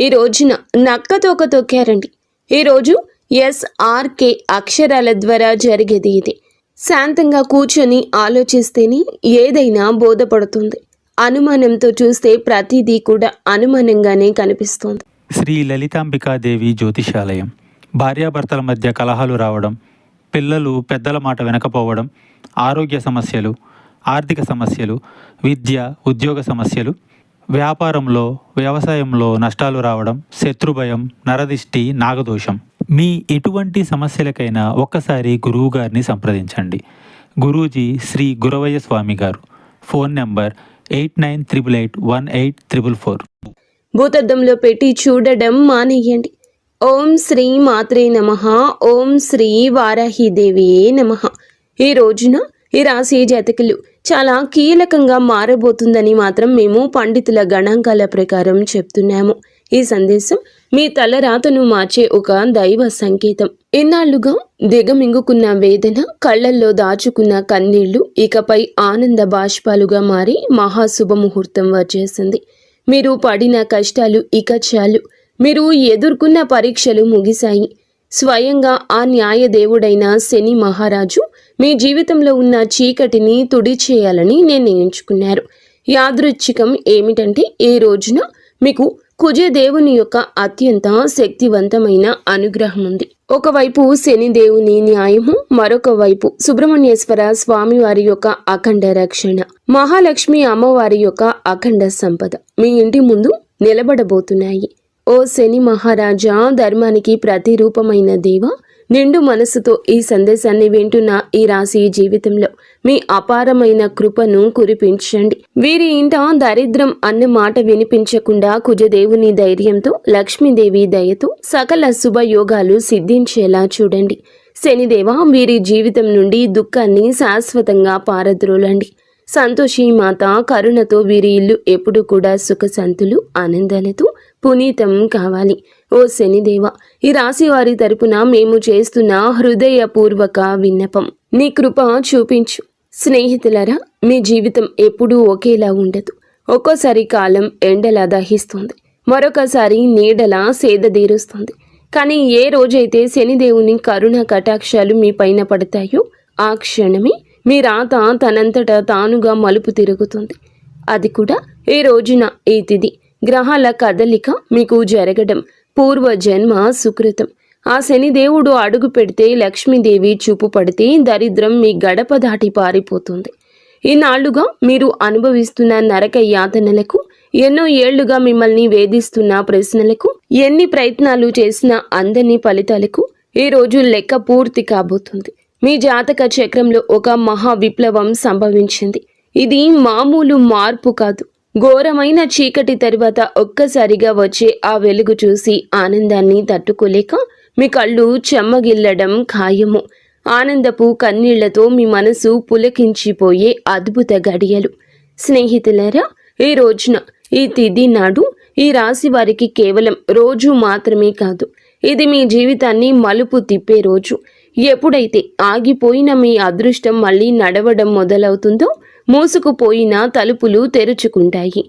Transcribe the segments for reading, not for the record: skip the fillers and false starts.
ఈ రోజున నక్కతోక తొక్కారండి. ఈరోజు SRK అక్షరాల ద్వారా జరిగేది ఇది. శాంతంగా కూర్చొని ఆలోచిస్తేనే ఏదైనా బోధపడుతుంది. అనుమానంతో చూస్తే ప్రతిదీ కూడా అనుమానంగానే కనిపిస్తుంది. శ్రీ లలితాంబికాదేవి జ్యోతిషాలయం. భార్యాభర్తల మధ్య కలహాలు రావడం, పిల్లలు పెద్దల మాట వినకపోవడం, ఆరోగ్య సమస్యలు, ఆర్థిక సమస్యలు, విద్య ఉద్యోగ సమస్యలు, వ్యాపారంలో వ్యవసాయంలో నష్టాలు రావడం, శత్రుభయం, నరదిష్టి, నాగదోషం. మీ ఎటువంటి సమస్యలకైనా ఒక్కసారి గురువుగారిని సంప్రదించండి. గురూజీ శ్రీ గురవయ్య స్వామి గారు. Phone number 8988818444. భూతద్దంలో పెట్టి చూడడం మానేయండి. ఓం శ్రీ మాత్రే నమః. ఓం శ్రీ వారాహిదేవి నమః. ఈ రోజున ఈ రాశి జాతకులు చాలా కీలకంగా మారబోతుందని మాత్రం మేము పండితుల గణాంకాల ప్రకారం చెప్తున్నాము. ఈ సందేశం మీ తలరాతను మార్చే ఒక దైవ సంకేతం. ఇన్నాళ్లుగా దిగమింగుకున్న వేదన, కళ్లల్లో దాచుకున్న కన్నీళ్లు ఇకపై ఆనంద బాష్పాలుగా మారి మహాశుభముహూర్తం వచ్చేసింది. మీరు పడిన కష్టాలు ఇక చాలు. మీరు ఎదుర్కొన్న పరీక్షలు ముగిశాయి. స్వయంగా ఆ న్యాయదేవుడైన శని మహారాజు మీ జీవితంలో ఉన్న చీకటిని తుడిచేయాలని నిర్ణయించుకున్నారు. యాదృచ్ఛికం ఏమిటంటే ఈ రోజున మీకు కుజదేవుని యొక్క అత్యంత శక్తివంతమైన అనుగ్రహం ఉంది. ఒకవైపు శనిదేవుని న్యాయము, మరొక వైపు సుబ్రహ్మణ్యేశ్వర స్వామి వారి యొక్క అఖండ రక్షణ, మహాలక్ష్మి అమ్మవారి యొక్క అఖండ సంపద మీ ఇంటి ముందు నిలబడబోతున్నాయి. ఓ శని మహారాజా, ధర్మానికి ప్రతిరూపమైన దేవ, నిండు మనసుతో ఈ సందేశాన్ని వింటున్న ఈ రాశి జీవితంలో మీ అపారమైన కృపను కురిపించండి. వీరి ఇంట దరిద్రం అన్న మాట వినిపించకుండా కుజదేవుని ధైర్యంతో, లక్ష్మీదేవి దయతో సకల శుభయోగాలు సిద్ధించేలా చూడండి. శనిదేవ, వీరి జీవితం నుండి దుఃఖాన్ని శాశ్వతంగా పారద్రోలండి. సంతోషి మాత కరుణతో వీరి ఇల్లు ఎప్పుడు కూడా సుఖశాంతులు, ఆనందాలతో పునీతం కావాలి. ఓ శనిదేవ, ఈ రాశి వారి తరపున మేము చేస్తున్న హృదయపూర్వక విన్నపం, నీ కృప చూపించు. స్నేహితులరా, మీ జీవితం ఎప్పుడూ ఒకేలా ఉండదు. ఒక్కోసారి కాలం ఎండలా దహిస్తుంది, మరొకసారి నీడలా సేదదీరుస్తుంది. కానీ ఏ రోజైతే శనిదేవుని కరుణ కటాక్షాలు మీ పైన పడతాయో ఆ క్షణమే మీ రాత తనంతట తానుగా మలుపు తిరుగుతుంది. అది కూడా ఈ రోజున, ఈ తిథి, గ్రహాల కదలిక మీకు జరగడం పూర్వజన్మ సుకృతం. ఆ శనిదేవుడు అడుగు పెడితే, లక్ష్మీదేవి చూపు పడితే దరిద్రం మీ గడప దాటి పారిపోతుంది. ఈనాళ్లుగా మీరు అనుభవిస్తున్న నరక యాతనలకు, ఎన్నో ఏళ్లుగా మిమ్మల్ని వేధిస్తున్న ప్రశ్నలకు, ఎన్ని ప్రయత్నాలు చేసినా అందని ఫలితాలకు ఈ రోజు లెక్క పూర్తి కాబోతుంది. మీ జాతక చక్రంలో ఒక మహా విప్లవం సంభవించింది. ఇది మామూలు మార్పు కాదు. ఘోరమైన చీకటి తరువాత ఒక్కసారిగా వచ్చే ఆ వెలుగు చూసి ఆనందాన్ని తట్టుకోలేక మీ కళ్ళు చెమ్మగిల్లడం ఖాయము. ఆనందపు కన్నీళ్లతో మీ మనసు పులకించిపోయే అద్భుత గడియలు. స్నేహితులారా, ఈ రోజున, ఈ తిథి నాడు ఈ రాశి వారికి కేవలం రోజు మాత్రమే కాదు, ఇది మీ జీవితాన్ని మలుపు తిప్పే రోజు. ఎప్పుడైతే ఆగిపోయిన మీ అదృష్టం మళ్ళీ నడవడం మొదలవుతుందో, మూసుకుపోయిన తలుపులు తెరుచుకుంటాయి.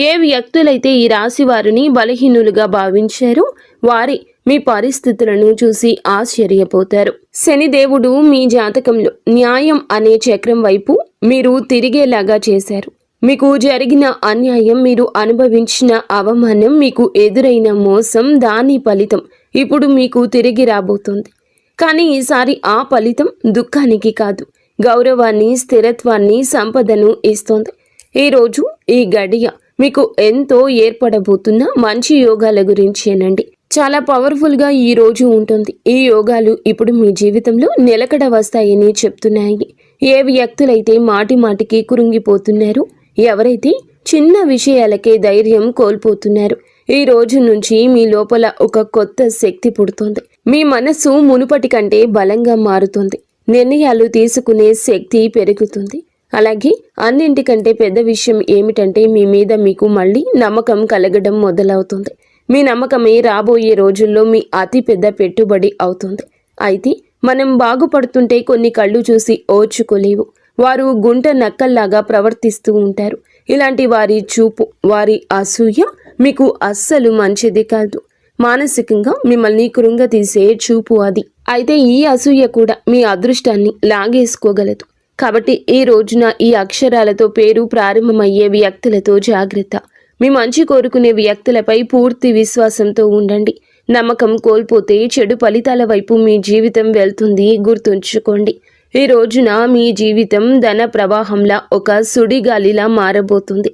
ఏ వ్యక్తులైతే ఈ రాశి వారిని బలహీనులుగా భావించారో వారి మీ పరిస్థితులను చూసి ఆశ్చర్యపోతారు. శనిదేవుడు మీ జాతకంలో న్యాయం అనే చక్రం వైపు మీరు తిరిగేలాగా చేశారు. మీకు జరిగిన అన్యాయం, మీరు అనుభవించిన అవమానం, మీకు ఎదురైన మోసం, దాని ఫలితం ఇప్పుడు మీకు తిరిగి రాబోతోంది. కానీ ఈసారి ఆ ఫలితం దుఃఖానికి కాదు, గౌరవాన్ని, స్థిరత్వాన్ని, సంపదను ఇస్తోంది. ఈరోజు, ఈ గడియ మీకు ఎంతో ఏర్పడబోతున్న మంచి యోగాల గురించేనండి. చాలా పవర్ఫుల్గా ఈ రోజు ఉంటుంది. ఈ యోగాలు ఇప్పుడు మీ జీవితంలో నిలకడ వస్తాయని చెప్తున్నాయి. ఏ వ్యక్తులైతే మాటి మాటికి కురుంగిపోతున్నారో, ఎవరైతే చిన్న విషయాలకే ధైర్యం కోల్పోతున్నారు, ఈ రోజు నుంచి మీ లోపల ఒక కొత్త శక్తి పుడుతుంది. మీ మనసు మునుపటి కంటే బలంగా మారుతుంది. నిర్ణయాలు తీసుకునే శక్తి పెరుగుతుంది. అలాగే అన్నింటికంటే పెద్ద విషయం ఏమిటంటే మీ మీద మీకు మళ్ళీ నమ్మకం కలగడం మొదలవుతుంది. మీ నమ్మకమే రాబోయే రోజుల్లో మీ అతి పెద్ద పెట్టుబడి అవుతుంది. అయితే మనం బాగుపడుతుంటే కొన్ని కళ్ళు చూసి ఓర్చుకోలేవు. వారు గుంట నక్కల్లాగా ప్రవర్తిస్తూ ఉంటారు. ఇలాంటి వారి చూపు, వారి అసూయ మీకు అస్సలు మంచిది కాదు. మానసికంగా మిమ్మల్ని కృంగతీసే చూపు అది. అయితే ఈ అసూయ కూడా మీ అదృష్టాన్ని లాగేసుకోగలదు. కాబట్టి ఈ రోజున ఈ అక్షరాలతో పేరు ప్రారంభమయ్యే వ్యక్తులతో జాగ్రత్త. మీ మంచి కోరుకునే వ్యక్తులపై పూర్తి విశ్వాసంతో ఉండండి. నమ్మకం కోల్పోతే చెడు ఫలితాల వైపు మీ జీవితం వెళ్తుంది, గుర్తుంచుకోండి. ఈ రోజున మీ జీవితం ధన ప్రవాహంలా ఒక సుడిగాలిలా మారబోతుంది.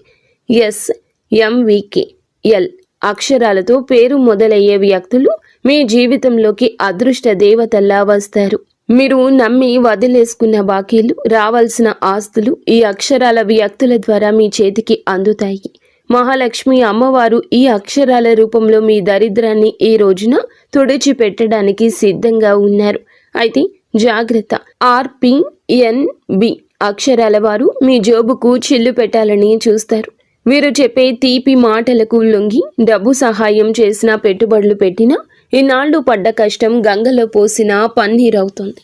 SMVKL అక్షరాలతో పేరు మొదలయ్యే వ్యక్తులు మీ జీవితంలోకి అదృష్ట దేవతల్లా వస్తారు. మీరు నమ్మి వదిలేసుకున్న బాకీలు, రావాల్సిన ఆస్తులు ఈ అక్షరాల వ్యక్తుల ద్వారా మీ చేతికి అందుతాయి. మహాలక్ష్మి అమ్మవారు ఈ అక్షరాల రూపంలో మీ దరిద్రాన్ని ఈ రోజున తుడిచిపెట్టడానికి సిద్ధంగా ఉన్నారు. అయితే జాగ్రత్త. RPNB అక్షరాల వారు మీ జోబుకు చిల్లు పెట్టాలని చూస్తారు. వీరు చెప్పే తీపి మాటలకు లొంగి డబ్బు సహాయం చేసినా, పెట్టుబడులు పెట్టినా ఇన్నాళ్లు పడ్డ కష్టం గంగలో పోసినా పన్నీరవుతుంది.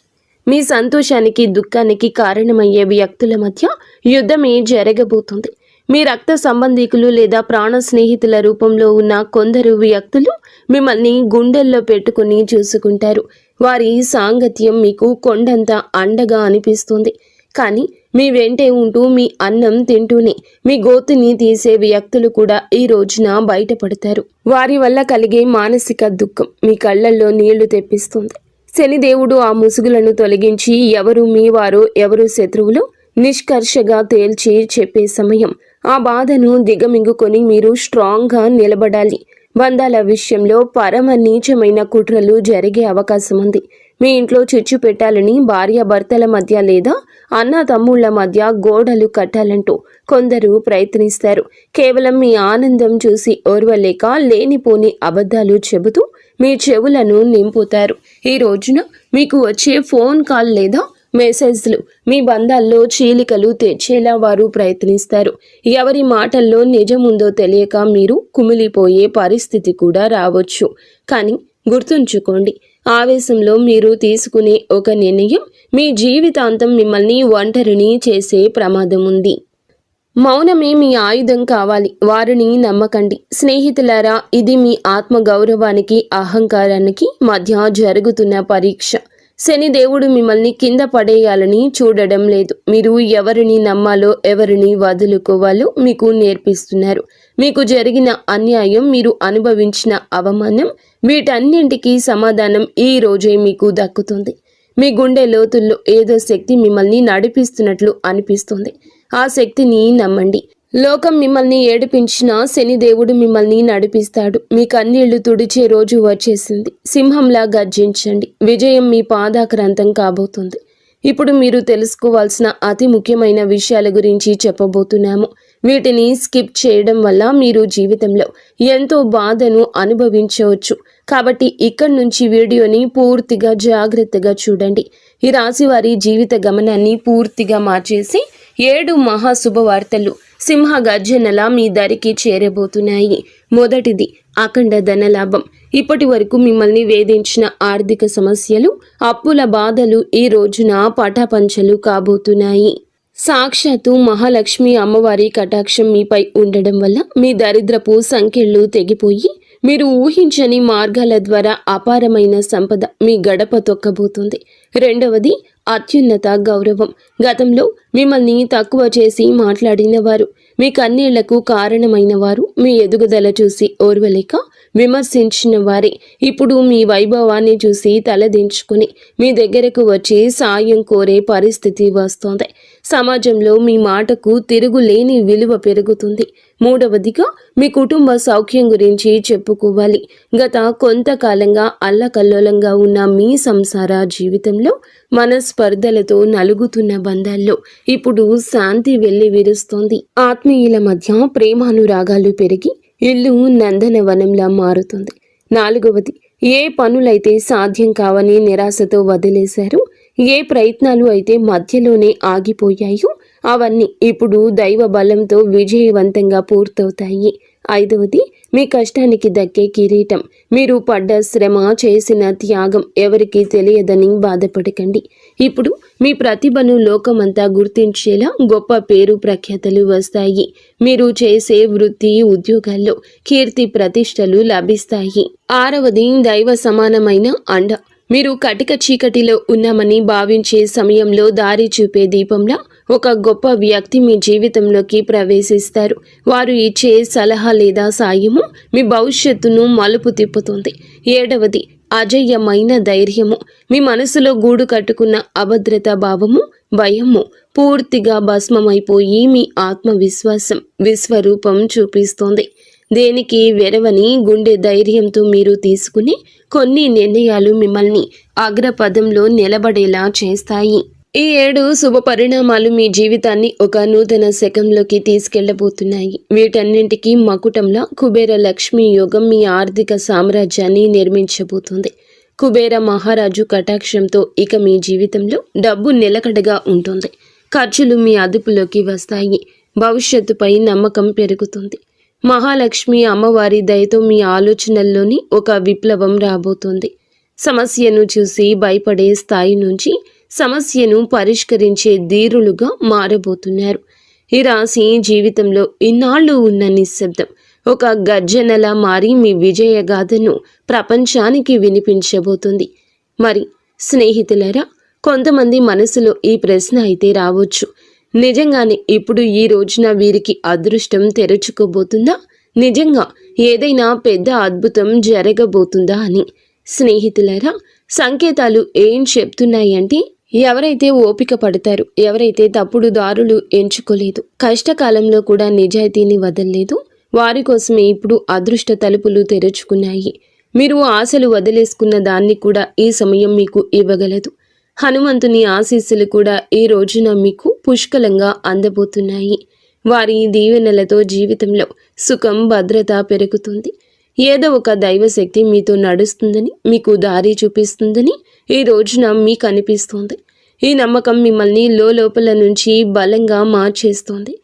మీ సంతోషానికి దుఃఖానికి కారణమయ్యే వ్యక్తుల మధ్య యుద్ధమే జరగబోతుంది. మీ రక్త సంబంధికులు లేదా ప్రాణ స్నేహితుల రూపంలో ఉన్న కొందరు వ్యక్తులు మిమ్మల్ని గుండెల్లో పెట్టుకుని చూసుకుంటారు. వారి సాంగత్యం మీకు కొండంత అండగా అనిపిస్తుంది. కానీ మీ వెంటే ఉంటూ మీ అన్నం తింటూనే మీ గోతుని తీసే వ్యక్తులు కూడా ఈ రోజున బయటపడతారు. వారి వల్ల కలిగే మానసిక దుఃఖం మీ కళ్ళల్లో నీళ్లు తెప్పిస్తుంది. శనిదేవుడు ఆ ముసుగులను తొలగించి ఎవరు మీ వారో ఎవరు శత్రువులో నిష్కర్షగా తేల్చి చెప్పే సమయం. ఆ బాధను దిగమింగుకొని మీరు స్ట్రాంగ్గా నిలబడాలి. బంధాల విషయంలో పరమ నీచమైన కుట్రలు జరిగే అవకాశం ఉంది. మీ ఇంట్లో చిచ్చు పెట్టాలని భార్యాభర్తల మధ్య లేదా అన్న తమ్ముళ్ల మధ్య గోడలు కట్టాలంటూ కొందరు ప్రయత్నిస్తారు. కేవలం మీ ఆనందం చూసి ఓర్వలేక లేనిపోని అబద్ధాలు చెబుతూ మీ చెవులను నింపుతారు. ఈ రోజున మీకు వచ్చే ఫోన్ కాల్ లేదా మెసేజ్లు మీ బంధాల్లో చీలికలు తెచ్చేలా వారు ప్రయత్నిస్తారు. ఎవరి మాటల్లో నిజముందో తెలియక మీరు కుమిలిపోయే పరిస్థితి కూడా రావచ్చు. కానీ గుర్తుంచుకోండి, ఆవేశంలో మీరు తీసుకునే ఒక నిర్ణయం మీ జీవితాంతం మిమ్మల్ని ఒంటరిని చేసే ప్రమాదం ఉంది. మౌనమే మీ ఆయుధం కావాలి. వారిని నమ్మకండి. స్నేహితులారా, ఇది మీ ఆత్మగౌరవానికి అహంకారానికి మధ్య జరుగుతున్న పరీక్ష. శనిదేవుడు మిమ్మల్ని కింద పడేయాలని చూడడం లేదు. మీరు ఎవరిని నమ్మాలో ఎవరిని వదులుకోవాలో మీకు నేర్పిస్తున్నారు. మీకు జరిగిన అన్యాయం, మీరు అనుభవించిన అవమానం, వీటన్నింటికీ సమాధానం ఈ రోజే మీకు దక్కుతుంది. మీ గుండె లోతుల్లో ఏదో శక్తి మిమ్మల్ని నడిపిస్తున్నట్లు అనిపిస్తుంది. ఆ శక్తిని నమ్మండి. లోకం మిమ్మల్ని ఏడిపించినా శనిదేవుడు మిమ్మల్ని నడిపిస్తాడు. మీ కన్నీళ్లు తుడిచే రోజు వచ్చేసింది. సింహంలా గర్జించండి. విజయం మీ పాదాక్రాంతం కాబోతుంది. ఇప్పుడు మీరు తెలుసుకోవాల్సిన అతి ముఖ్యమైన విషయాల గురించి చెప్పబోతున్నాము. వీటిని స్కిప్ చేయడం వల్ల మీరు జీవితంలో ఎంతో బాధను అనుభవించవచ్చు. కాబట్టి ఇక్కడి నుంచి వీడియోని పూర్తిగా జాగ్రత్తగా చూడండి. ఈ రాశి వారి జీవిత గమనాన్ని పూర్తిగా మార్చేసి 7 మహాశుభవార్తలు సింహ గర్జనలా మీ దరికి చేరబోతున్నాయి. మొదటిది అఖండ ధనలాభం. ఇప్పటి వరకు మిమ్మల్ని వేధించిన ఆర్థిక సమస్యలు, అప్పుల బాధలు ఈ రోజున పటాపంచలు కాబోతున్నాయి. సాక్షాత్తు మహాలక్ష్మి అమ్మవారి కటాక్షం మీపై ఉండడం వల్ల మీ దరిద్రపు సంఖ్యలు తెగిపోయి మీరు ఊహించని మార్గాల ద్వారా అపారమైన సంపద మీ గడప తొక్కబోతుంది. రెండవది అత్యున్నత గౌరవం. గతంలో మిమ్మల్ని తక్కువ చేసి మాట్లాడిన వారు, మీ కన్నీళ్లకు కారణమైన వారు, మీ ఎదుగుదల చూసి ఓర్వలేక విమర్శించిన వారే ఇప్పుడు మీ వైభవాన్ని చూసి తలదించుకుని మీ దగ్గరకు వచ్చి సాయం కోరే పరిస్థితి వస్తోంది. సమాజంలో మీ మాటకు తిరుగులేని విలువ పెరుగుతుంది. మూడవదిగా మీ కుటుంబ సౌఖ్యం గురించి చెప్పుకోవాలి. గత కొంతకాలంగా అల్లకల్లోలంగా ఉన్న మీ సంసార జీవితంలో మనస్పర్ధలతో నలుగుతున్న బంధాల్లో ఇప్పుడు శాంతి వెళ్లి విరుస్తోంది. ఆత్మీయుల మధ్య ప్రేమానురాగాలు పెరిగి ఇల్లు నందనవనంలా మారుతుంది. నాలుగవది, ఏ పనులైతే సాధ్యం కావని నిరాశతో వదిలేశారో, ఏ ప్రయత్నాలు అయితే మధ్యలోనే ఆగిపోయాయో అవన్నీ ఇప్పుడు దైవ బలంతో విజయవంతంగా పూర్తవుతాయి. ఐదవది, మీ కష్టానికి దక్కే కిరీటం. మీరు పడ్డ శ్రమ, చేసిన త్యాగం ఎవరికీ తెలియదని బాధపడకండి. ఇప్పుడు మీ ప్రతిభను లోకమంతా గుర్తించేలా గొప్ప పేరు ప్రఖ్యాతలు వస్తాయి. మీరు చేసే వృత్తి, ఉద్యోగాల్లో కీర్తి ప్రతిష్టలు లభిస్తాయి. 6వది దైవ సమానమైన అండ. మీరు కటిక చీకటిలో ఉన్నామని భావించే సమయంలో దారి చూపే దీపంలా ఒక గొప్ప వ్యక్తి మీ జీవితంలోకి ప్రవేశిస్తారు. వారు ఇచ్చే సలహా లేదా సాయము మీ భవిష్యత్తును మలుపు తిప్పుతుంది. 7వది అజయ్యమైన ధైర్యము. మీ మనసులో గూడు కట్టుకున్న అభద్రతా భావము, భయము పూర్తిగా భస్మమైపోయి మీ ఆత్మవిశ్వాసం విశ్వరూపం చూపిస్తుంది. దేనికి వెరవని గుండె ధైర్యంతో మీరు తీసుకుని కొన్ని నిర్ణయాలు మిమ్మల్ని అగ్రపదంలో నిలబడేలా చేస్తాయి. ఈ 7 శుభ పరిణామాలు మీ జీవితాన్ని ఒక నూతన శకంలోకి తీసుకెళ్లబోతున్నాయి. వీటన్నింటికీ మకుటంలా కుబేర లక్ష్మీ యోగం మీ ఆర్థిక సామ్రాజ్యాన్ని నిర్మించబోతుంది. కుబేర మహారాజు కటాక్షంతో ఇక మీ జీవితంలో డబ్బు నిలకడగా ఉంటుంది. ఖర్చులు మీ అదుపులోకి వస్తాయి. భవిష్యత్తుపై నమ్మకం పెరుగుతుంది. మహాలక్ష్మి అమ్మవారి దయతో మీ ఆలోచనల్లోని ఒక విప్లవం రాబోతుంది. సమస్యను చూసి భయపడే స్థాయి నుంచి సమస్యను పరిష్కరించే ధీరులుగా మారబోతున్నారు. ఈ రాశి జీవితంలో ఇన్నాళ్ళు ఉన్న నిశ్శబ్దం ఒక గర్జనలా మారి మీ విజయగాథను ప్రపంచానికి వినిపించబోతుంది. మరి స్నేహితులారా, కొంతమంది మనసులో ఈ ప్రశ్న అయితే రావచ్చు, నిజంగానే ఇప్పుడు ఈ రోజున వీరికి అదృష్టం తెరుచుకోబోతుందా? నిజంగా ఏదైనా పెద్ద అద్భుతం జరగబోతుందా అని. స్నేహితులారా, సంకేతాలు ఏం చెప్తున్నాయంటే, ఎవరైతే ఓపిక పడతారు, ఎవరైతే తప్పుడు దారులు ఎంచుకోలేదు, కష్టకాలంలో కూడా నిజాయితీని వదలలేదు, వారి కోసమే ఇప్పుడు అదృష్ట తలుపులు తెరుచుకున్నాయి. మీరు ఆశలు వదిలేసుకున్న దాన్ని కూడా ఈ సమయం మీకు ఇవ్వగలదు. హనుమంతుని ఆశీస్సులు కూడా ఈ రోజున మీకు పుష్కలంగా అందబోతున్నాయి. వారి దీవెనలతో జీవితంలో సుఖం, భద్రత పెరుగుతుంది. ఏదో ఒక దైవశక్తి మీతో నడుస్తుందని, మీకు దారి చూపిస్తుందని ఈ రోజున మీకు అనిపిస్తుంది. ఈ నమ్మకం మిమ్మల్ని లోపల నుంచి బలంగా మార్చేస్తోంది.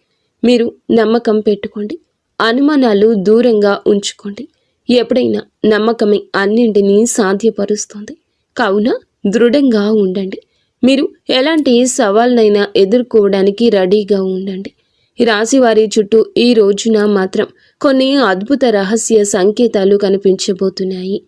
మీరు నమ్మకం పెట్టుకోండి. అనుమానాలు దూరంగా ఉంచుకోండి. ఎప్పుడైనా నమ్మకమే అన్నింటినీ సాధ్యపరుస్తుంది. కావున దృఢంగా ఉండండి. మీరు ఎలాంటి సవాళ్ళనైనా ఎదుర్కోవడానికి రెడీగా ఉండండి. ఈ రాశి వారి చుట్టూ ఈ రోజున మాత్రం కొన్ని అద్భుత రహస్య సంకేతాలు కనిపించబోతున్నాయి.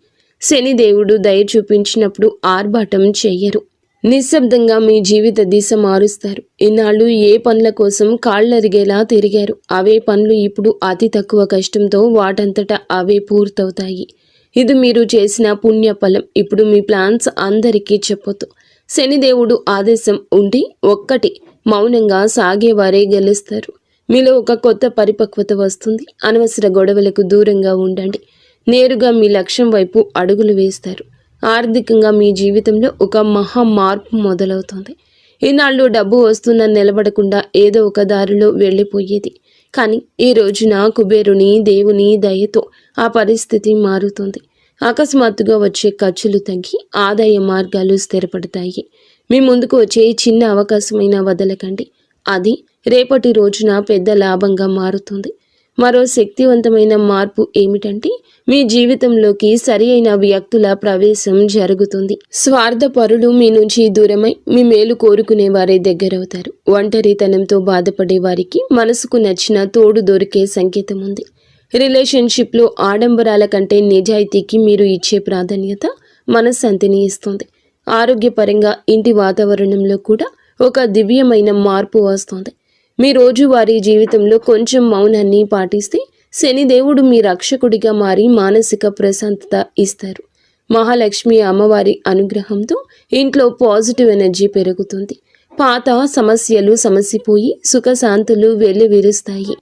శనిదేవుడు దయ చూపించినప్పుడు ఆర్భాటం చెయ్యరు. నిశ్శబ్దంగా మీ జీవిత దిశ మారుస్తారు. ఇన్నాళ్ళు ఏ పనుల కోసం కాళ్ళరిగేలా తిరిగారు, అవే పనులు ఇప్పుడు అతి తక్కువ కష్టంతో వాటంతటా అవే పూర్తవుతాయి. ఇది మీరు చేసిన పుణ్యఫలం. ఇప్పుడు మీ ప్లాన్స్ అందరికీ చెప్పొద్దు. శనిదేవుడు ఆదేశం ఉండి ఒక్కటి మౌనంగా సాగేవారే గెలుస్తారు. మీలో ఒక కొత్త పరిపక్వత వస్తుంది. అనవసర గొడవలకు దూరంగా ఉండండి. నేరుగా మీ లక్ష్యం వైపు అడుగులు వేస్తారు. ఆర్థికంగా మీ జీవితంలో ఒక మహా మార్పు మొదలవుతుంది. ఈనాళ్ళు డబ్బు వస్తున్న నిలబడకుండా ఏదో ఒక దారిలో వెళ్ళిపోయేది. కానీ ఈ రోజున కుబేరుని దేవుని దయతో ఆ పరిస్థితి మారుతుంది. అకస్మాత్తుగా వచ్చే ఖర్చులు తగ్గి ఆదాయ మార్గాలు స్థిరపడతాయి. మీ ముందుకు వచ్చే చిన్న అవకాశమైనా వదలకండి. అది రేపటి రోజున పెద్ద లాభంగా మారుతుంది. మరో శక్తివంతమైన మార్పు ఏమిటంటే, మీ జీవితంలోకి సరి అయిన వ్యక్తుల ప్రవేశం జరుగుతుంది. స్వార్థపరులు మీ నుంచి దూరమై మీ మేలు కోరుకునే వారే దగ్గరవుతారు. ఒంటరితనంతో బాధపడే వారికి మనసుకు నచ్చిన తోడు దొరికే సంకేతం ఉంది. రిలేషన్షిప్లో ఆడంబరాల కంటే నిజాయితీకి మీరు ఇచ్చే ప్రాధాన్యత మనశ్శాంతిని ఇస్తుంది. ఆరోగ్యపరంగా ఇంటి వాతావరణంలో కూడా ఒక దివ్యమైన మార్పు వస్తుంది. మీ రోజువారీ జీవితంలో కొంచెం మౌనాన్ని పాటిస్తే శనిదేవుడు మీ రక్షకుడిగా మారి మానసిక ప్రశాంతత ఇస్తారు. మహాలక్ష్మి అమ్మవారి అనుగ్రహంతో ఇంట్లో పాజిటివ్ ఎనర్జీ పెరుగుతుంది. పాత సమస్యలు సమసిపోయి సుఖశాంతులు వెల్లివిరుస్తాయి.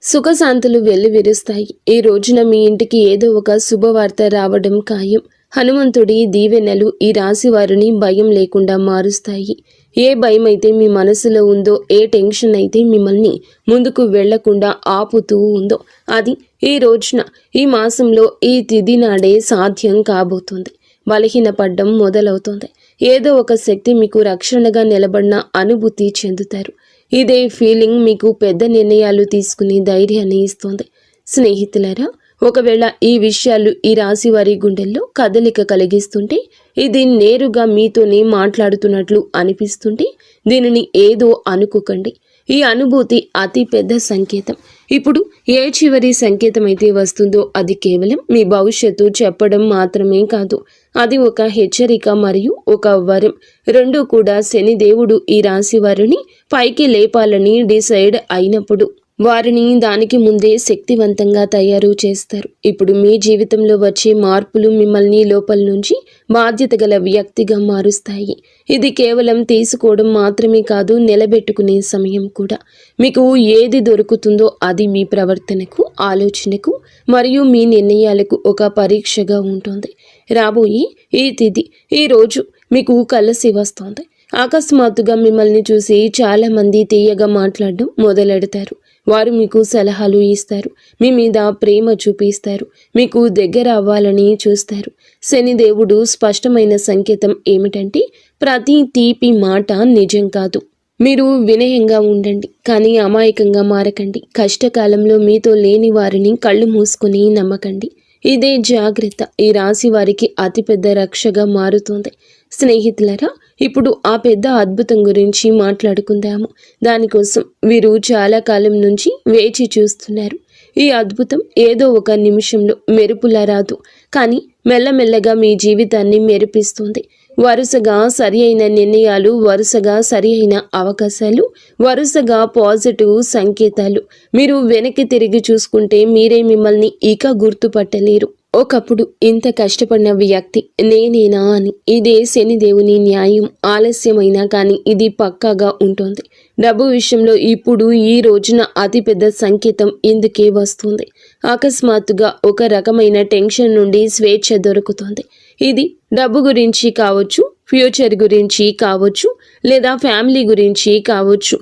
ఈ రోజున మీ ఇంటికి ఏదో ఒక శుభవార్త రావడం ఖాయం. హనుమంతుడి దీవెనలు ఈ రాశి వారిని భయం లేకుండా మారుస్తాయి. ఏ భయం అయితే మీ మనసులో ఉందో, ఏ టెన్షన్ అయితే మిమ్మల్ని ముందుకు వెళ్లకుండా ఆపుతూ ఉందో, అది ఈ రోజున, ఈ మాసంలో, ఈ తిథి నాడే సాధ్యం కాబోతుంది. బలహీనపడ్డం మొదలవుతుంది. ఏదో ఒక శక్తి మీకు రక్షణగా నిలబడిన అనుభూతి చెందుతారు. ఇదే ఫీలింగ్ మీకు పెద్ద నిర్ణయాలు తీసుకుని ధైర్యాన్ని ఇస్తుంది. స్నేహితులారా, ఒకవేళ ఈ విషయాలు ఈ రాశి వారి గుండెల్లో కదలిక కలిగిస్తుంటే, ఇది నేరుగా మీతోనే మాట్లాడుతున్నట్లు అనిపిస్తుంటే దీనిని ఏదో అనుకోకండి. ఈ అనుభూతి అతి పెద్ద సంకేతం. ఇప్పుడు ఏ చివరి సంకేతం అయితే వస్తుందో అది కేవలం మీ భవిష్యత్తు చెప్పడం మాత్రమే కాదు, అది ఒక హెచ్చరిక మరియు ఒక వరం. రెండూ కూడా శనిదేవుడు ఈ రాశి వారిని పైకి లేపాలని డిసైడ్ అయినప్పుడు వారిని దానికి ముందే శక్తివంతంగా తయారు చేస్తారు. ఇప్పుడు మీ జీవితంలో వచ్చే మార్పులు మిమ్మల్ని లోపల నుంచి బాధ్యత గల వ్యక్తిగా మారుస్తాయి. ఇది కేవలం తీసుకోవడం మాత్రమే కాదు, నిలబెట్టుకునే సమయం కూడా. మీకు ఏది దొరుకుతుందో అది మీ ప్రవర్తనకు, ఆలోచనకు మరియు మీ నిర్ణయాలకు ఒక పరీక్షగా ఉంటుంది. రాబోయే ఈ తిథి, ఈ రోజు మీకు కలిసి వస్తుంది. అకస్మాత్తుగా మిమ్మల్ని చూసి చాలామంది తీయగా మాట్లాడడం మొదలెడతారు. వారు మీకు సలహాలు ఇస్తారు, మీ మీద ప్రేమ చూపిస్తారు, మీకు దగ్గర అవ్వాలని చూస్తారు. శనిదేవుడు స్పష్టమైన సంకేతం ఏమిటంటే, ప్రతి తీపి మాట నిజం కాదు. మీరు వినయంగా ఉండండి, కానీ అమాయకంగా మారకండి. కష్టకాలంలో మీతో లేని వారిని కళ్ళు మూసుకుని నమ్మకండి. ఇదే జాగ్రత్త ఈ రాశి వారికి అతిపెద్ద రక్షగా మారుతుంది. స్నేహితులరా, ఇప్పుడు ఆ పెద్ద అద్భుతం గురించి మాట్లాడుకుందాము. దానికోసం వీరు చాలా కాలం నుంచి వేచి చూస్తున్నారు. ఈ అద్భుతం ఏదో ఒక నిమిషంలో మెరుపులా రాదు, కానీ మెల్లమెల్లగా మీ జీవితాన్ని మెరిపిస్తుంది. వరుసగా సరి అయిన నిర్ణయాలు, వరుసగా సరి అయిన అవకాశాలు, వరుసగా పాజిటివ్ సంకేతాలు. మీరు వెనక్కి తిరిగి చూసుకుంటే మీరే మిమ్మల్ని ఇక గుర్తుపట్టలేరు. ఒకప్పుడు ఇంత కష్టపడిన వ్యక్తి నేనేనా అని. ఇదే శనిదేవుని న్యాయం. ఆలస్యమైనా కానీ ఇది పక్కాగా ఉంటుంది. డబ్బు విషయంలో ఇప్పుడు ఈ రోజున అతిపెద్ద సంకేతం ఇందుకే వస్తుంది. అకస్మాత్తుగా ఒక రకమైన టెన్షన్ నుండి స్వేచ్ఛ దొరుకుతుంది. ఇది డబ్బు గురించి కావచ్చు, ఫ్యూచర్ గురించి కావచ్చు, లేదా ఫ్యామిలీ గురించి కావచ్చు.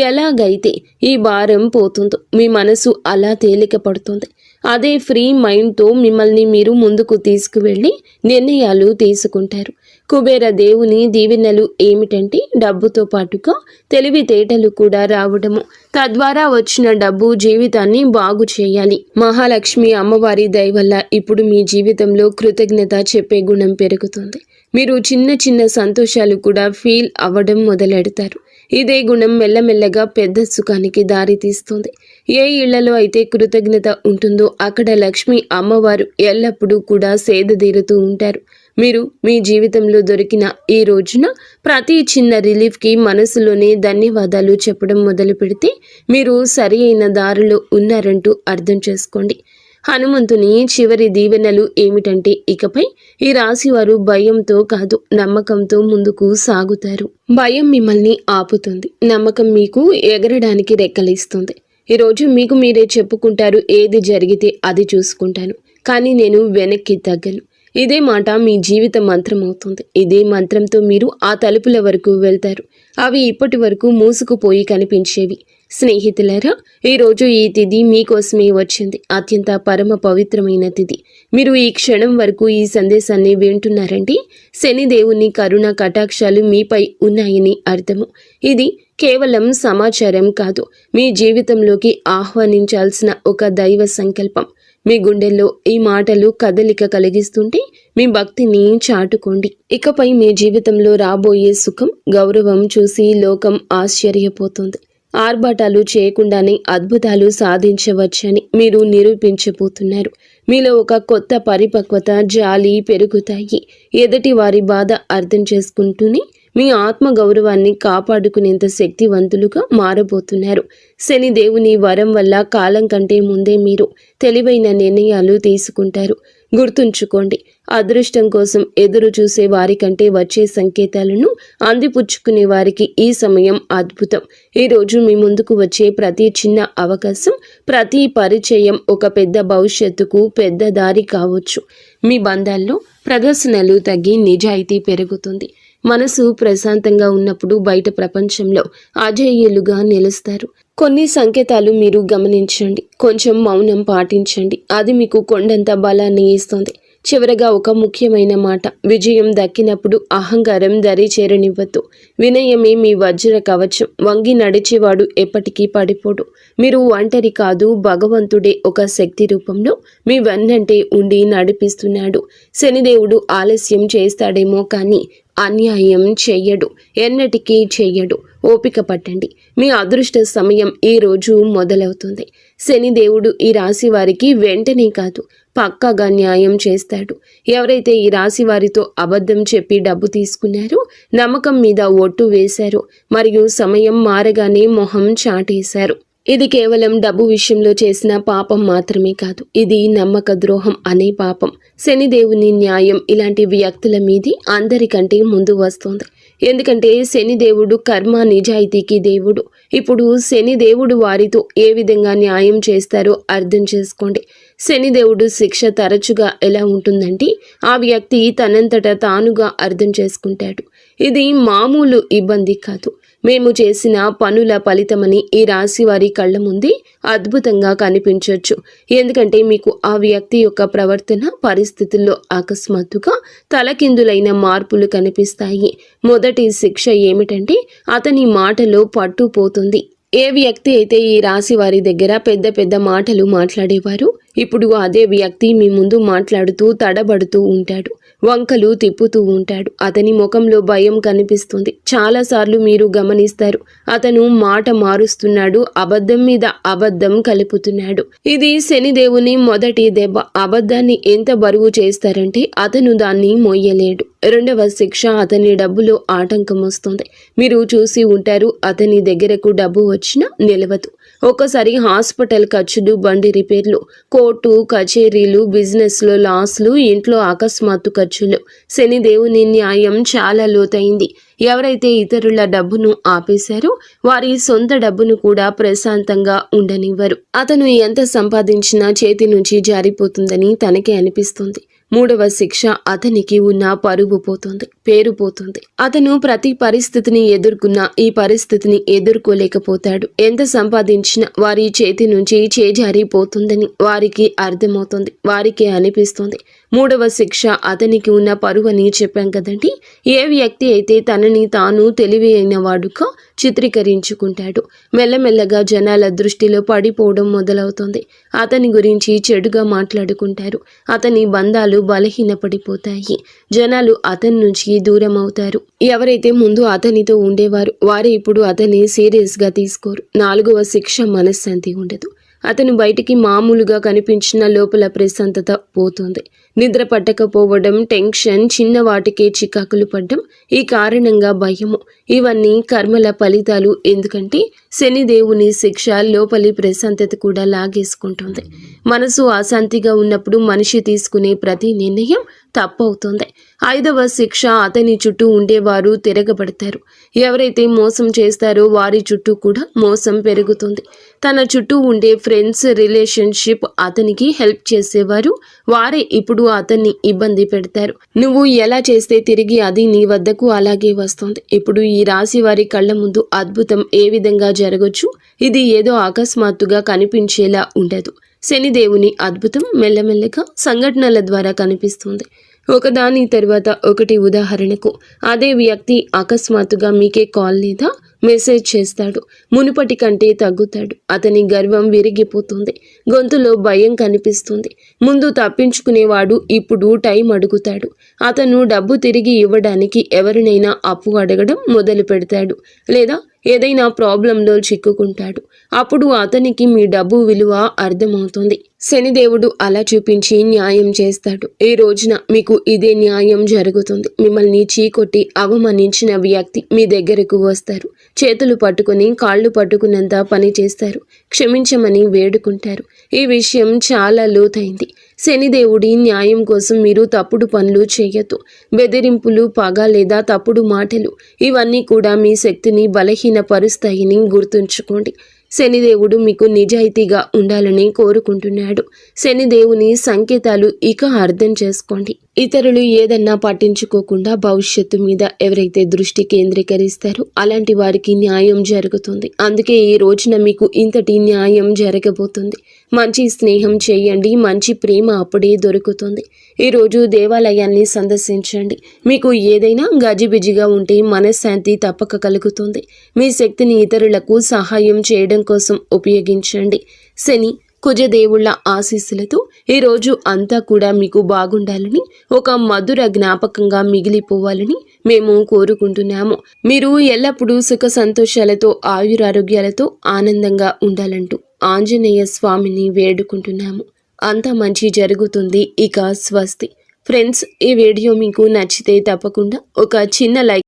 ఎలాగైతే ఈ భారం పోతుందో మీ మనసు అలా తేలిక పడుతుంది. అదే ఫ్రీ మైండ్తో మిమ్మల్ని మీరు ముందుకు తీసుకువెళ్ళి నిర్ణయాలు తీసుకుంటారు. కుబేర దేవుని దీవెనలు ఏమిటంటే, డబ్బుతో పాటుగా తెలివితేటలు కూడా రావడము. తద్వారా వచ్చిన డబ్బు జీవితాన్ని బాగు చేయాలి. మహాలక్ష్మి అమ్మవారి దయ వల్ల ఇప్పుడు మీ జీవితంలో కృతజ్ఞత చెప్పే గుణం పెరుగుతుంది. మీరు చిన్న చిన్న సంతోషాలు కూడా ఫీల్ అవ్వడం మొదలెడతారు. ఇదే గుణం మెల్లమెల్లగా పెద్ద సుఖానికి దారితీస్తుంది. ఏ ఇళ్లలో అయితే కృతజ్ఞత ఉంటుందో అక్కడ లక్ష్మి అమ్మవారు ఎల్లప్పుడూ కూడా సేదతీరుతూ ఉంటారు. మీరు మీ జీవితంలో దొరికిన ఈ రోజున ప్రతి చిన్న రిలీఫ్కి మనసులోనే ధన్యవాదాలు చెప్పడం మొదలు పెడితే మీరు సరి అయిన దారిలో ఉన్నారంటూ అర్థం చేసుకోండి. హనుమంతుని చివరి దీవెనలు ఏమిటంటే, ఇకపై ఈ రాశివారు భయంతో కాదు, నమ్మకంతో ముందుకు సాగుతారు. భయం మిమ్మల్ని ఆపుతుంది, నమ్మకం మీకు ఎగరడానికి రెక్కలిస్తుంది. ఈరోజు మీకు మీరే చెప్పుకుంటారు, ఏది జరిగితే అది చూసుకుంటాను, కానీ నేను వెనక్కి తగ్గను. ఇదే మాట మీ జీవిత మంత్రం అవుతుంది. ఇదే మంత్రంతో మీరు ఆ తలుపుల వరకు వెళ్తారు. అవి ఇప్పటి వరకు మూసుకుపోయి కనిపించేవి. స్నేహితులారా, ఈరోజు ఈ తిథి మీకోసమే వచ్చింది. అత్యంత పరమ పవిత్రమైన తిథి. మీరు ఈ క్షణం వరకు ఈ సందేశాన్ని వింటున్నారంటే శనిదేవుని కరుణ కటాక్షాలు మీపై ఉన్నాయని అర్థము. ఇది కేవలం సమాచారం కాదు, మీ జీవితంలోకి ఆహ్వానించాల్సిన ఒక దైవ సంకల్పం. మీ గుండెల్లో ఈ మాటలు కదలిక కలిగిస్తుంటే మీ భక్తిని చాటుకోండి. ఇకపై మీ జీవితంలో రాబోయే సుఖం, గౌరవం చూసి లోకం ఆశ్చర్యపోతుంది. ఆర్భాటాలు చేయకుండానే అద్భుతాలు సాధించవచ్చని మీరు నిరూపించబోతున్నారు. మీలో ఒక కొత్త పరిపక్వత, జాలి పెరుగుతాయి. ఎదుటి వారి బాధ అర్థం చేసుకుంటూనే మీ ఆత్మ గౌరవాన్ని కాపాడుకునేంత శక్తివంతులుగా మారబోతున్నారు. శని దేవుని వరం వల్ల కాలం కంటే ముందే మీరు తెలివైన నిర్ణయాలు తీసుకుంటారు. గుర్తుంచుకోండి, అదృష్టం కోసం ఎదురు చూసే వారికంటే వచ్చే సంకేతాలను అందిపుచ్చుకునే వారికి ఈ సమయం అద్భుతం. ఈరోజు మీ ముందుకు వచ్చే ప్రతి చిన్న అవకాశం, ప్రతి పరిచయం ఒక పెద్ద భవిష్యత్తుకు పెద్ద దారి కావచ్చు. మీ బంధాల్లో ప్రదర్శనలు తగ్గి నిజాయితీ పెరుగుతుంది. మనసు ప్రశాంతంగా ఉన్నప్పుడు బయట ప్రపంచంలో అజేయులుగా నిలుస్తారు. కొన్ని సంకేతాలు మీరు గమనించండి, కొంచెం మౌనం పాటించండి. అది మీకు కొండంత బలాన్ని ఇస్తుంది. చివరగా ఒక ముఖ్యమైన మాట, విజయం దక్కినప్పుడు అహంకారం దరి చేరనివ్వద్దు. వినయమే మీ వజ్ర కవచం. వంగి నడిచేవాడు ఎప్పటికీ పడిపోడు. మీరు ఒంటరి కాదు, భగవంతుడే ఒక శక్తి రూపంలో మీ వెన్నంటే ఉండి నడిపిస్తున్నాడు. శనిదేవుడు ఆలస్యం చేస్తాడేమో కానీ అన్యాయం చెయ్యడు, ఎన్నటికీ చెయ్యడు. ఓపిక పట్టండి, మీ అదృష్ట సమయం ఈ రోజు మొదలవుతుంది. శనిదేవుడు ఈ రాశి వారికి వెంటనే కాదు, పక్కాగా న్యాయం చేస్తాడు. ఎవరైతే ఈ రాశి వారితో అబద్ధం చెప్పి డబ్బు తీసుకున్నారో, నమ్మకం మీద ఒట్టు వేశారో, మరియు సమయం మారగానే మొహం చాటేశారు, ఇది కేవలం డబ్బు విషయంలో చేసిన పాపం మాత్రమే కాదు, ఇది నమ్మక ద్రోహం అనే పాపం. శనిదేవుని న్యాయం ఇలాంటి వ్యక్తుల మీది అందరికంటే ముందు వస్తుంది. ఎందుకంటే శనిదేవుడు కర్మ నిజాయితీకి దేవుడు. ఇప్పుడు శనిదేవుడు వారితో ఏ విధంగా న్యాయం చేస్తారో అర్థం చేసుకోండి. శనిదేవుడు శిక్ష తరచుగా ఎలా ఉంటుందంటే, ఆ వ్యక్తి తనంతట తానుగా అర్థం చేసుకుంటాడు. ఇది మామూలు ఇబ్బంది కాదు, మేము చేసిన పనుల ఫలితమని ఈ రాశి వారి కళ్ళ ముందే అద్భుతంగా కనిపించవచ్చు. ఎందుకంటే మీకు ఆ వ్యక్తి యొక్క ప్రవర్తన పరిస్థితుల్లో అకస్మాత్తుగా తలకిందులైన మార్పులు కనిపిస్తాయి. మొదటి శిక్ష ఏమిటంటే, అతని మాటలో పట్టుపోతుంది. ఏ వ్యక్తి అయితే ఈ రాశి వారి దగ్గర పెద్ద పెద్ద మాటలు మాట్లాడేవారు, ఇప్పుడు అదే వ్యక్తి మీ ముందు మాట్లాడుతూ తడబడుతూ ఉంటాడు, వంకలు తిప్పుతూ ఉంటాడు. అతని ముఖంలో భయం కనిపిస్తుంది. చాలాసార్లు మీరు గమనిస్తారు, అతను మాట మారుస్తున్నాడు, అబద్ధం మీద అబద్ధం కలుపుతున్నాడు. ఇది శనిదేవుని మొదటి దెబ్బ. అబద్ధాన్ని ఎంత బరువు చేస్తారంటే అతను దాన్ని మొయ్యలేడు. రెండవ శిక్ష, అతని డబ్బులో ఆటంకం వస్తుంది. మీరు చూసి ఉంటారు, అతని దగ్గరకు డబ్బు వచ్చినా నిలవదు. ఒక్కసారి హాస్పిటల్ ఖర్చులు, బండి రిపేర్లు, కోర్టు కచేరీలు, బిజినెస్లో లాస్లు, ఇంట్లో అకస్మాత్తు ఖర్చులు. శనిదేవుని న్యాయం చాలా లోతైంది. ఎవరైతే ఇతరుల డబ్బును ఆపేశారో వారి సొంత డబ్బును కూడా ప్రశాంతంగా ఉండనివ్వరు. అతను ఎంత సంపాదించినా చేతి నుంచి జారిపోతుందని తనకే అనిపిస్తుంది. మూడవ శిక్ష, అతనికి ఉన్న పరువు పోతుంది, పేరు పోతుంది. అతను ప్రతి పరిస్థితిని ఎదుర్కొన్నా ఈ పరిస్థితిని ఎదుర్కోలేకపోతాడు. ఎంత సంపాదించినా వారి చేతి నుంచి చేజారిపోతుందని వారికి అర్థమవుతుంది, వారికి అనిపిస్తుంది. మూడవ శిక్ష, అతనికి ఉన్న పరువు అని చెప్పాం కదండి. ఏ వ్యక్తి అయితే తనని తాను తెలివి అయిన వాడుగా చిత్రీకరించుకుంటాడు, మెల్లమెల్లగా జనాల దృష్టిలో పడిపోవడం మొదలవుతుంది. అతని గురించి చెడుగా మాట్లాడుకుంటారు, అతని బంధాలు బలహీనపడిపోతాయి, జనాలు అతని నుంచి దూరం అవుతారు. ఎవరైతే ముందు అతనితో ఉండేవారు వారే ఇప్పుడు అతన్ని సీరియస్గా తీసుకోరు. నాలుగవ శిక్ష, మనశ్శాంతి ఉండదు. అతను బయటికి మామూలుగా కనిపించిన లోపల ప్రశాంతత పోతుంది. నిద్ర పట్టకపోవడం, టెన్షన్, చిన్న వాటికే చికాకులు పడ్డం, ఈ కారణంగా భయము, ఇవన్నీ కర్మల ఫలితాలు. ఎందుకంటే శనిదేవుని శిక్ష లోపలి ప్రశాంతత కూడా లాగేసుకుంటుంది. మనసు అశాంతిగా ఉన్నప్పుడు మనిషి తీసుకునే ప్రతి నిర్ణయం తప్పవుతుంది. ఐదవ శిక్ష, అతని చుట్టూ ఉండేవారు తిరగబడతారు. ఎవరైతే మోసం చేస్తారో వారి చుట్టూ కూడా మోసం పెరుగుతుంది. తన చుట్టూ ఉండే ఫ్రెండ్స్, రిలేషన్షిప్, అతనికి హెల్ప్ చేసేవారు వారే ఇప్పుడు అతన్ని ఇబ్బంది పెడతారు. నువ్వు ఎలా చేస్తే తిరిగి అది నీ వద్దకు అలాగే వస్తుంది. ఇప్పుడు ఈ రాశి వారి కళ్ళ ముందు అద్భుతం ఏ విధంగా జరగచ్చు, ఇది ఏదో అకస్మాత్తుగా కనిపించేలా ఉండదు. శనిదేవుని అద్భుతం మెల్లమెల్లగా సంఘటనల ద్వారా కనిపిస్తుంది, ఒకదాని తర్వాత ఒకటి. ఉదాహరణకు, అదే వ్యక్తి అకస్మాత్తుగా మీకే కాల్ లేదా మెసేజ్ చేస్తాడు. మునుపటి కంటే తగ్గుతాడు. అతని గర్వం విరిగిపోతుంది, గొంతులో భయం కనిపిస్తుంది. ముందు తప్పించుకునేవాడు ఇప్పుడు టైం అడుగుతాడు. అతను డబ్బు తిరిగి ఇవ్వడానికి ఎవరినైనా అప్పు అడగడం మొదలు పెడతాడు, లేదా ఏదైనా ప్రాబ్లంలో చిక్కుకుంటాడు. అప్పుడు అతనికి మీ డబ్బు విలువ అర్థమవుతుంది. శనిదేవుడు అలా చూపించి న్యాయం చేస్తాడు. ఈ రోజున మీకు ఇదే న్యాయం జరుగుతుంది. మిమ్మల్ని చీకొట్టి అవమానించిన వ్యక్తి మీ దగ్గరకు వస్తారు. చేతులు పట్టుకుని కాళ్ళు పట్టుకున్నంత పని చేస్తారు. క్షమించమని వేడుకుంటారు. ఈ విషయం చాలా లోతైంది. శనిదేవుడి న్యాయం కోసం మీరు తప్పుడు పనులు చేయొద్దు. బెదిరింపులు, పగ లేదా తప్పుడు మాటలు, ఇవన్నీ కూడా మీ శక్తిని బలహీనపరుస్తాయని గుర్తుంచుకోండి. శనిదేవుడు మీకు నిజాయితీగా ఉండాలని కోరుకుంటున్నాడు. శనిదేవుని సంకేతాలు ఇక అర్థం చేసుకోండి. ఇతరులు ఏదన్నా పట్టించుకోకుండా భవిష్యత్తు మీద ఎవరైతే దృష్టి కేంద్రీకరిస్తారో అలాంటి వారికి న్యాయం జరుగుతుంది. అందుకే ఈ రోజున మీకు ఇంతటి న్యాయం జరగబోతుంది. మంచి స్నేహం చేయండి, మంచి ప్రేమ అప్పుడే దొరుకుతుంది. ఈరోజు దేవాలయాన్ని సందర్శించండి. మీకు ఏదైనా గజిబిజిగా ఉంటే మనశ్శాంతి తప్పక కలుగుతుంది. మీ శక్తిని ఇతరులకు సహాయం చేయడం కోసం ఉపయోగించండి. శని కుజదేవుళ్ల ఆశీస్సులతో ఈరోజు అంతా కూడా మీకు బాగుండాలని, ఒక మధుర జ్ఞాపకంగా మిగిలిపోవాలని మేము కోరుకుంటున్నాము. మీరు ఎల్లప్పుడూ సుఖ సంతోషాలతో ఆయురారోగ్యాలతో ఆనందంగా ఉండాలంటూ ఆంజనేయ స్వామిని వేడుకుంటున్నాము. అంతా మంచి జరుగుతుంది. ఇక స్వస్తి. ఫ్రెండ్స్, ఈ వీడియో మీకు నచ్చితే తప్పకుండా ఒక చిన్న లైక్